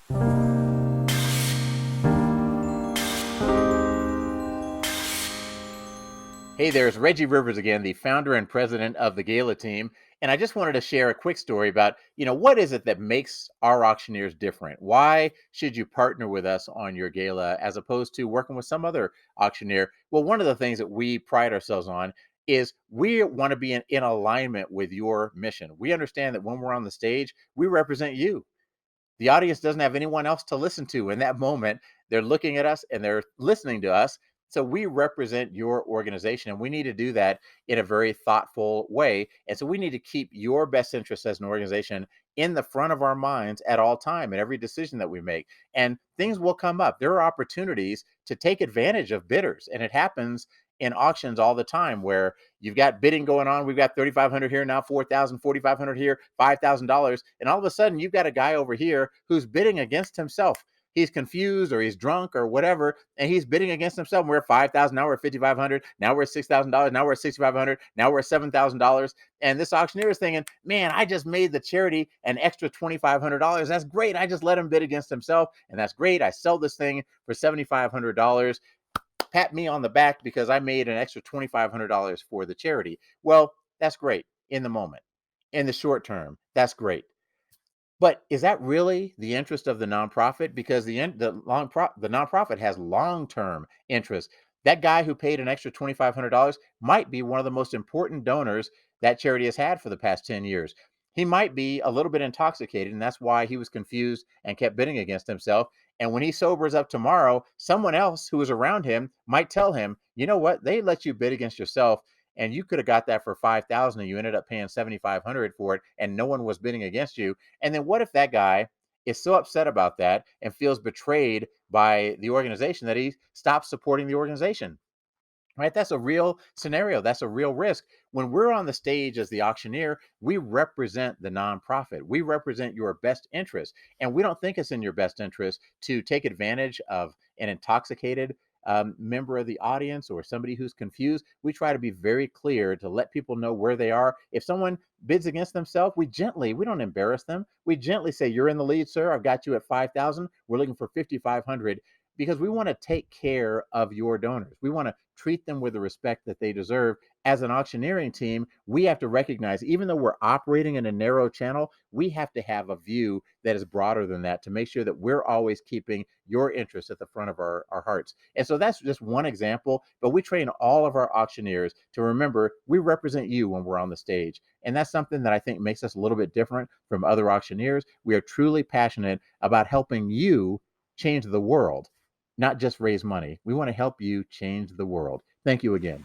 Hey there, it's Reggie Rivers again, the founder and president of the Gala team. And I just wanted to share a quick story about, what is it that makes our auctioneers different? Why should you partner with us on your gala as opposed to working with some other auctioneer? Well, one of the things that we pride ourselves on is we want to be in alignment with your mission. We understand that when we're on the stage, we represent you. The audience doesn't have anyone else to listen to in that moment. They're looking at us and they're listening to us. So we represent your organization, and we need to do that in a very thoughtful way. And so we need to keep your best interest as an organization in the front of our minds at all time in every decision that we make. And things will come up. There are opportunities to take advantage of bidders, and it happens in auctions all the time where you've got bidding going on. We've got 3,500 here now, 4,000, 4,500 here, $5,000. And all of a sudden you've got a guy over here who's bidding against himself. He's confused or he's drunk or whatever, and he's bidding against himself. We're at 5,000, now we're at 5,500, now we're at $6,000, now we're at 6,500, now we're at $7,000. And this auctioneer is thinking, man, I just made the charity an extra $2,500. That's great. I just let him bid against himself, and that's great. I sell this thing for $7,500. Pat me on the back because I made an extra $2,500 for the charity. Well, that's great in the moment. In the short term, that's great. But is that really the interest of the nonprofit? Because the nonprofit has long-term interest. That guy who paid an extra $2,500 might be one of the most important donors that charity has had for the past 10 years. He might be a little bit intoxicated, and that's why he was confused and kept bidding against himself. And when he sobers up tomorrow, someone else who is around him might tell him, you know what, they let you bid against yourself, and you could have got that for 5,000 and you ended up paying 7,500 for it, and no one was bidding against you. And then what if that guy is so upset about that and feels betrayed by the organization that he stops supporting the organization? Right? That's a real scenario. That's a real risk. When we're on the stage as the auctioneer, we represent the nonprofit. We represent your best interest. And we don't think it's in your best interest to take advantage of an intoxicated member of the audience or somebody who's confused. We try to be very clear to let people know where they are. If someone bids against themselves, we don't embarrass them. We gently say, you're in the lead, sir. I've got you at 5,000. We're looking for 5,500, because we want to take care of your donors. We want to treat them with the respect that they deserve. As an auctioneering team, we have to recognize, even though we're operating in a narrow channel, we have to have a view that is broader than that to make sure that we're always keeping your interests at the front of our hearts. And so that's just one example, but we train all of our auctioneers to remember we represent you when we're on the stage. And that's something that I think makes us a little bit different from other auctioneers. We are truly passionate about helping you change the world, not just raise money. We want to help you change the world. Thank you again.